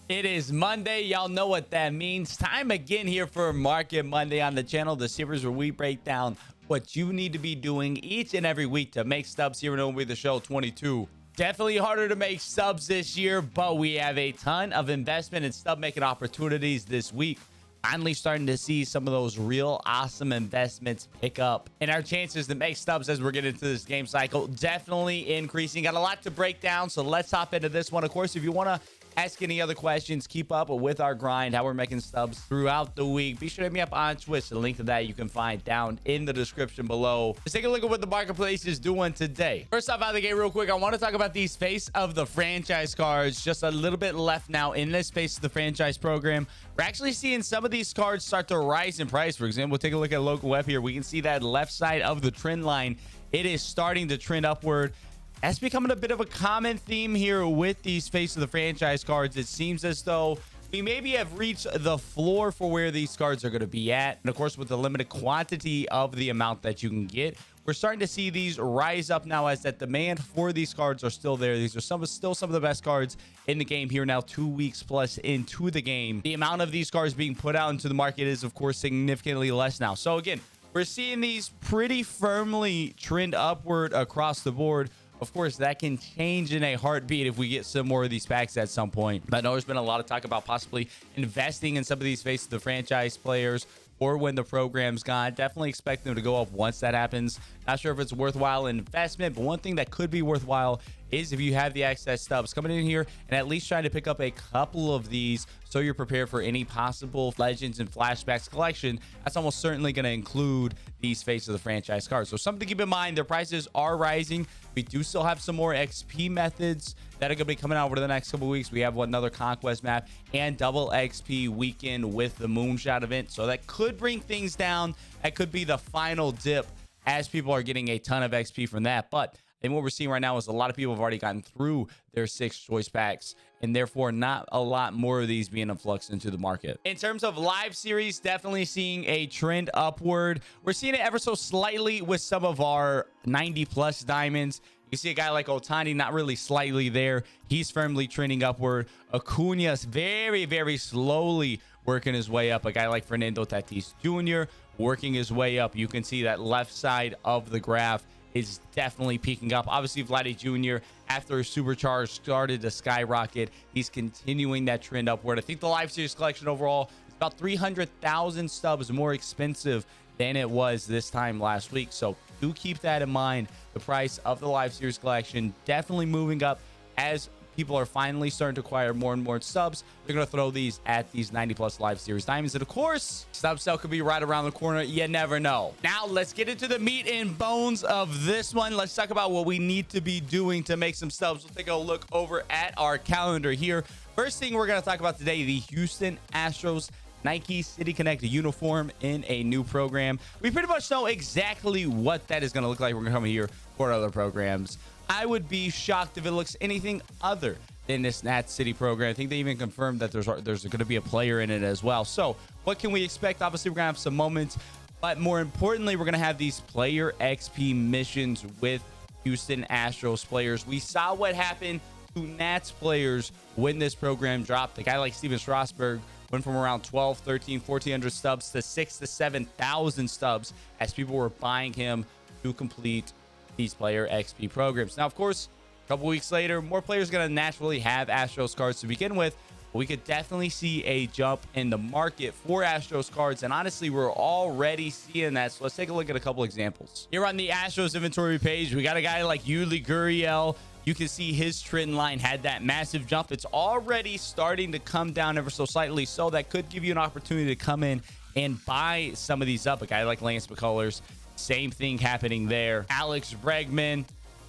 It is Monday. Y'all know what that means. Time again here for Market Monday on the channel, the series where we break down what you need to be doing each and every week to make stubs here in MLB The Show 22. Definitely harder to make stubs this year, but we have a ton of investment and stub making opportunities this week. Finally starting to see some of those real awesome investments pick up, and our chances to make stubs as we're getting into this game cycle definitely increasing. Got a lot to break down, so let's hop into this one. Of course, if you want to ask any other questions, keep up with our grind, how we're making stubs throughout the week, be sure to hit me up on Twitch. The link to that you can find down in the description below. Let's take a look at what the marketplace is doing today. First off, out of the gate real quick, I want to talk about these face of the franchise cards. Just a little bit left now in this face of the franchise program. We're actually seeing some of these cards start to rise in price. For example, take a look at local web here. We can see that left side of the trend line, it is starting to trend upward. That's becoming a bit of a common theme here with these face of the franchise cards. It seems as though we maybe have reached the floor for where these cards are going to be at. And of course, with the limited quantity of the amount that you can get, we're starting to see these rise up now as that demand for these cards are still there. These are still some of the best cards in the game here now, 2 weeks plus into the game. The amount of these cards being put out into the market is, of course, significantly less now. So again, we're seeing these pretty firmly trend upward across the board. Of course, that can change in a heartbeat if we get some more of these packs at some point. But I know there's been a lot of talk about possibly investing in some of these faces of the franchise players or when the program's gone. Definitely expect them to go up once that happens. Not sure if it's worthwhile investment, but one thing that could be worthwhile is if you have the access stubs coming in here and at least trying to pick up a couple of these so you're prepared for any possible legends and flashbacks collection. That's almost certainly going to include these face of the franchise cards. So something to keep in mind, their prices are rising. We do still have some more XP methods that are going to be coming out over the next couple of weeks. We have another conquest map and double XP weekend with the moonshot event, so that could bring things down. That could be the final dip as people are getting a ton of XP from that. But and what we're seeing right now is a lot of people have already gotten through their 6 choice packs, and therefore not a lot more of these being influxed into the market. In terms of live series, definitely seeing a trend upward. We're seeing it ever so slightly with some of our 90 plus diamonds. You see a guy like Otani, not really slightly there. He's firmly trending upward. Acuna's very, very slowly working his way up. A guy like Fernando Tatis Jr. working his way up. You can see that left side of the graph is definitely peaking up. Obviously, Vladdy Jr., after his supercharge started to skyrocket, he's continuing that trend upward. I think the live series collection overall is about 300,000 stubs more expensive than it was this time last week. So do keep that in mind. The price of the live series collection definitely moving up as people are finally starting to acquire more and more stubs. They're going to throw these at these 90 plus live series diamonds. And of course, stub sale could be right around the corner. You never know. Now let's get into the meat and bones of this one. Let's talk about what we need to be doing to make some stubs. We'll take a look over at our calendar here. First thing we're going to talk about today, the Houston Astros Nike City Connect uniform in a new program. We pretty much know exactly what that is going to look like. We're going to come here for other programs. I would be shocked if it looks anything other than this Nat City program. I think they even confirmed that there's going to be a player in it as well. So what can we expect? Obviously, we're going to have some moments, but more importantly, we're going to have these player XP missions with Houston Astros players. We saw what happened to Nats players when this program dropped. A guy like Steven Strasburg went from around 12, 13, 1,400 stubs to 6,000 to 7,000 stubs as people were buying him to complete these player XP programs. Now, of course, a couple weeks later, more players are going to naturally have Astros cards to begin with. But we could definitely see a jump in the market for Astros cards. And honestly, we're already seeing that. So let's take a look at a couple examples. Here on the Astros inventory page, we got a guy like Yuli Gurriel. You can see his trend line had that massive jump. It's already starting to come down ever so slightly. So that could give you an opportunity to come in and buy some of these up. A guy like Lance McCullers, same thing happening there. Alex Bregman,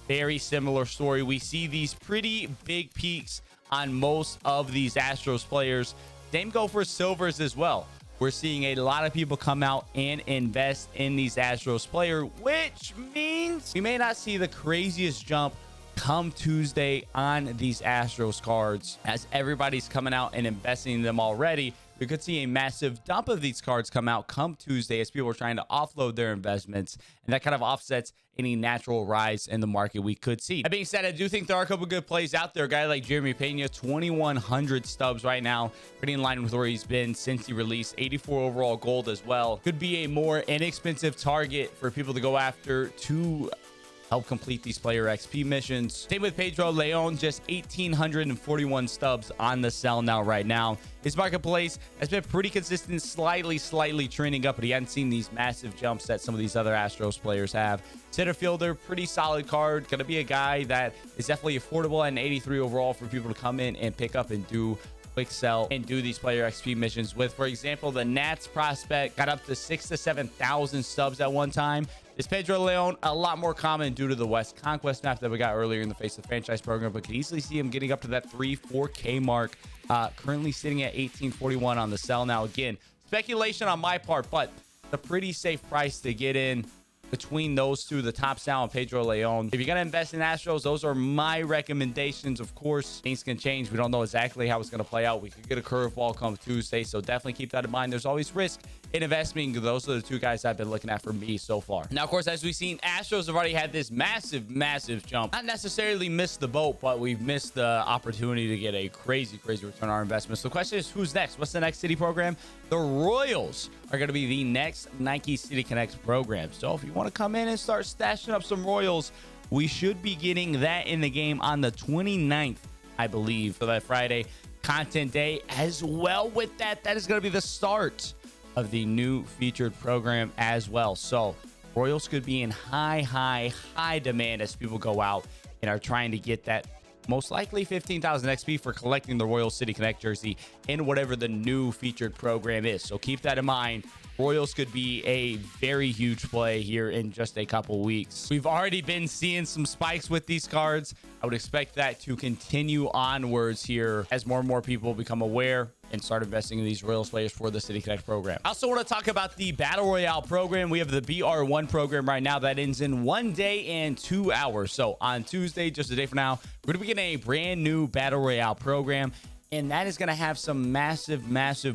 very similar story. We see these pretty big peaks on most of these Astros players. Same go for silvers as well. We're seeing a lot of people come out and invest in these Astros player, which means we may not see the craziest jump come Tuesday on these Astros cards. As everybody's coming out and investing in them already, we could see a massive dump of these cards come out come Tuesday as people are trying to offload their investments, and that kind of offsets any natural rise in the market we could see. That being said, I do think there are a couple good plays out there. A guy like Jeremy Pena, 2,100 stubs right now, pretty in line with where he's been since he released. 84 overall gold as well. Could be a more inexpensive target for people to go after to help complete these player XP missions. Same with Pedro Leon, just 1,841 stubs on the sell now right now. His marketplace has been pretty consistent, slightly trending up, but he hasn't seen these massive jumps that some of these other Astros players have. Center fielder, pretty solid card. Gonna be a guy that is definitely affordable at an 83 overall for people to come in and pick up and do quick sell and do these player XP missions with. For example, the Nats prospect got up to 6,000 to 7,000 stubs at one time. This Pedro Leon, a lot more common due to the West Conquest map that we got earlier in the Face of the Franchise program, but can easily see him getting up to that 4K mark. Currently sitting at 1841 on the sell now. Again, speculation on my part, but a pretty safe price to get in between those two, the top sell and Pedro Leon. If you're going to invest in Astros, those are my recommendations. Of course, things can change. We don't know exactly how it's going to play out. We could get a curveball come Tuesday, so definitely keep that in mind. There's always risk in investing. Those are the two guys I've been looking at for me so far. Now, of course, as we've seen, Astros have already had this massive jump. Not necessarily missed the boat, but we've missed the opportunity to get a crazy return on our investments. So the question is, who's next? What's the next city program? The Royals are going to be the next Nike City Connect program. So if you want to come in and start stashing up some Royals, we should be getting that in the game on the 29th, I believe, for that Friday content day. As well with that, that is going to be the start of the new featured program as well. So Royals could be in high demand as people go out and are trying to get that most likely 15,000 XP for collecting the Royal City Connect jersey in whatever the new featured program is. So keep that in mind. Royals could be a very huge play here in just a couple weeks. We've already been seeing some spikes with these cards. I would expect that to continue onwards here as more and more people become aware and start investing in these Royals players for the City Connect program. I also want to talk about the Battle Royale program. We have the BR1 program right now that ends in 1 day and 2 hours. So on Tuesday, just a day from now, we're going to be getting a brand new Battle Royale program, and that is going to have some massive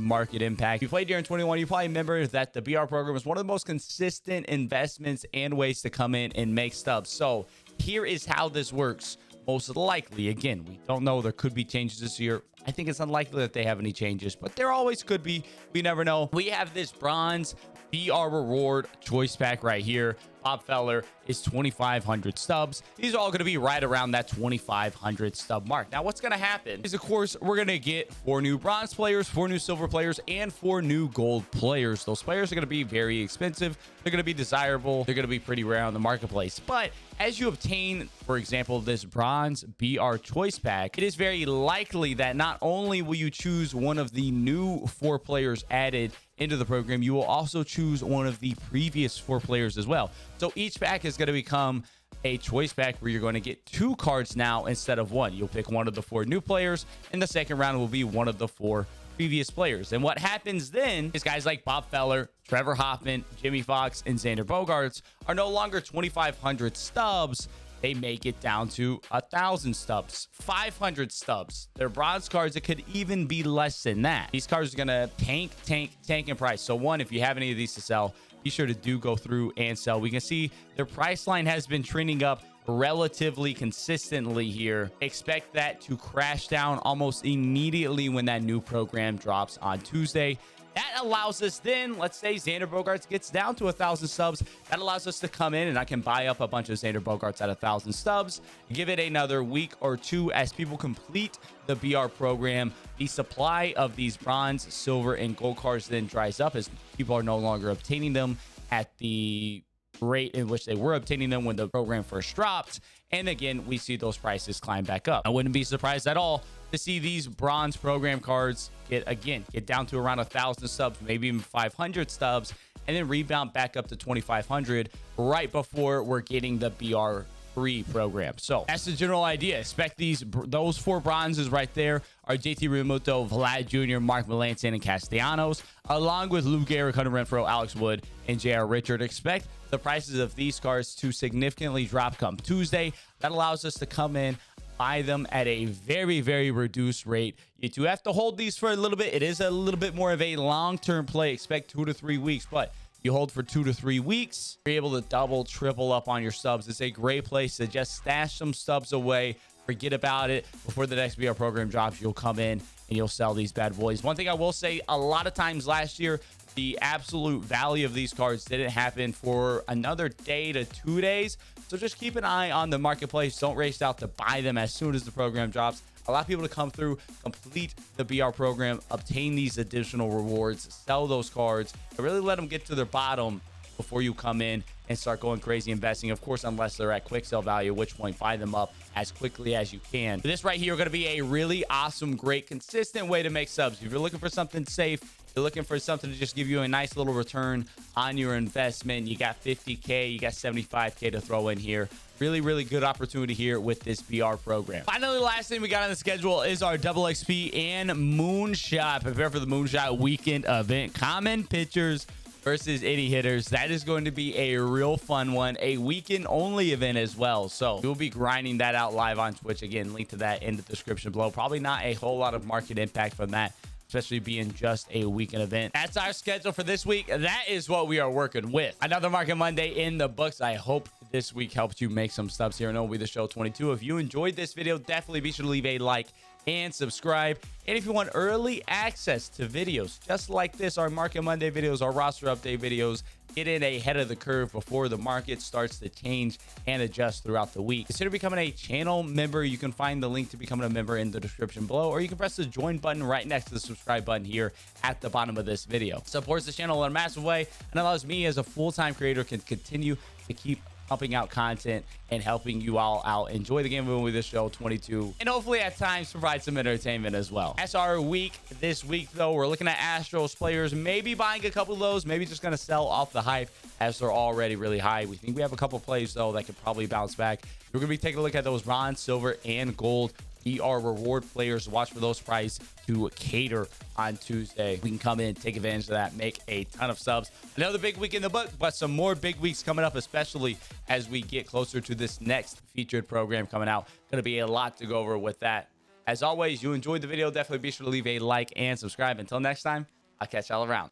market impact. If you played during 21, you probably remember that the BR program is one of the most consistent investments and ways to come in and make stubs. So here is how this works. Most likely, again, we don't know. There could be changes this year. I think it's unlikely that they have any changes, but there always could be. We never know. We have this bronze BR reward choice pack right here. Bob Feller is 2,500 stubs. These are all going to be right around that 2,500 stub mark. Now, what's going to happen is, of course, we're going to get 4 new bronze players, 4 new silver players, and 4 new gold players. Those players are going to be very expensive. They're going to be desirable. They're going to be pretty rare on the marketplace. But as you obtain, for example, this bronze BR choice pack, it is very likely that not only will you choose one of the new 4 players added into the program, you will also choose one of the previous 4 players as well. So each pack is going to become a choice pack where you're going to get 2 cards now instead of 1. You'll pick one of the 4 new players, and the second round will be one of the 4 previous players. And what happens then is guys like Bob Feller, Trevor Hoffman, Jimmy Fox, and Xander Bogaerts are no longer 2,500 stubs. They make it down to 1,000 stubs, 500 stubs. They're bronze cards. It could even be less than that. These cards are going to tank in price. So one, if you have any of these to sell, be sure to go through and sell. We can see their price line has been trending up relatively consistently here. Expect that to crash down almost immediately when that new program drops on Tuesday. That allows us then, let's say Xander Bogaerts gets down to 1,000 subs. That allows us to come in and I can buy up a bunch of Xander Bogaerts at 1,000 stubs. Give it another week or 2 as people complete the BR program. The supply of these bronze, silver, and gold cards then dries up as people are no longer obtaining them at the rate in which they were obtaining them when the program first dropped. And again, we see those prices climb back up. I wouldn't be surprised at all to see these bronze program cards get down to around 1,000 subs, maybe even 500 stubs, and then rebound back up to 2,500 right before we're getting the BR free program. So that's the general idea. Expect those 4 bronzes right there are JT Realmuto, Vlad Jr., Mark Melancon, and Castellanos, along with Lou Gehrig, Hunter Renfroe, Alex Wood, and J.R. Richard. Expect the prices of these cards to significantly drop come Tuesday. That allows us to come in, buy them at a very, very reduced rate. You do have to hold these for a little bit. It is a little bit more of a long-term play. Expect 2 to 3 weeks, but you hold for 2 to 3 weeks, you're able to double, triple up on your stubs. It's a great place to just stash some stubs away. Forget about it. Before the next BR program drops, you'll come in and you'll sell these bad boys. One thing I will say, a lot of times last year, the absolute value of these cards didn't happen for another day to 2 days. So just keep an eye on the marketplace. Don't race out to buy them as soon as the program drops. Allow people to come through, complete the BR program, obtain these additional rewards, sell those cards, and really let them get to their bottom before you come in and start going crazy investing. Of course, unless they're at quick sell value, at which point buy them up as quickly as you can. This right here is going to be a really awesome, great, consistent way to make subs. If you're looking for something safe, you're looking for something to just give you a nice little return on your investment, you got 50K, you got 75K to throw in here. Really, really good opportunity here with this BR program. Finally, last thing we got on the schedule is our double XP and moonshot. Prepare for the moonshot weekend event. Common pitchers versus any hitters. That is going to be a real fun one, a weekend only event as well. So we'll be grinding that out live on Twitch. Again, link to that in the description below. Probably not a whole lot of market impact from that, especially being just a weekend event. That's our schedule for this week. That is what we are working with. Another Market Monday in the books. I hope this week helped you make some stubs here on MLB The Show 22. If you enjoyed this video, definitely be sure to leave a like and subscribe. And if you want early access to videos just like this, our Market Monday videos, our roster update videos, get in ahead of the curve before the market starts to change and adjust throughout the week. Consider becoming a channel member. You can find the link to becoming a member in the description below, or you can press the join button right next to the subscribe button here at the bottom of this video. Supports the channel in a massive way and allows me as a full-time creator can continue to keep pumping out content and helping you all out. Enjoy the game of MLB The Show 22, and hopefully at times provide some entertainment as well. That's our week. This week, though, we're looking at Astros players, maybe buying a couple of those, maybe just going to sell off the hype as they're already really high. We think we have a couple plays, though, that could probably bounce back. We're going to be taking a look at those bronze, silver, and gold reward players. Watch for those price to cater on Tuesday. We can come in, take advantage of that, make a ton of subs. Another big week in the book, but some more big weeks coming up, especially as we get closer to this next featured program coming out. Gonna be a lot to go over with that. As always, you enjoyed the video, definitely be sure to leave a like and subscribe. Until next time, I'll catch y'all around.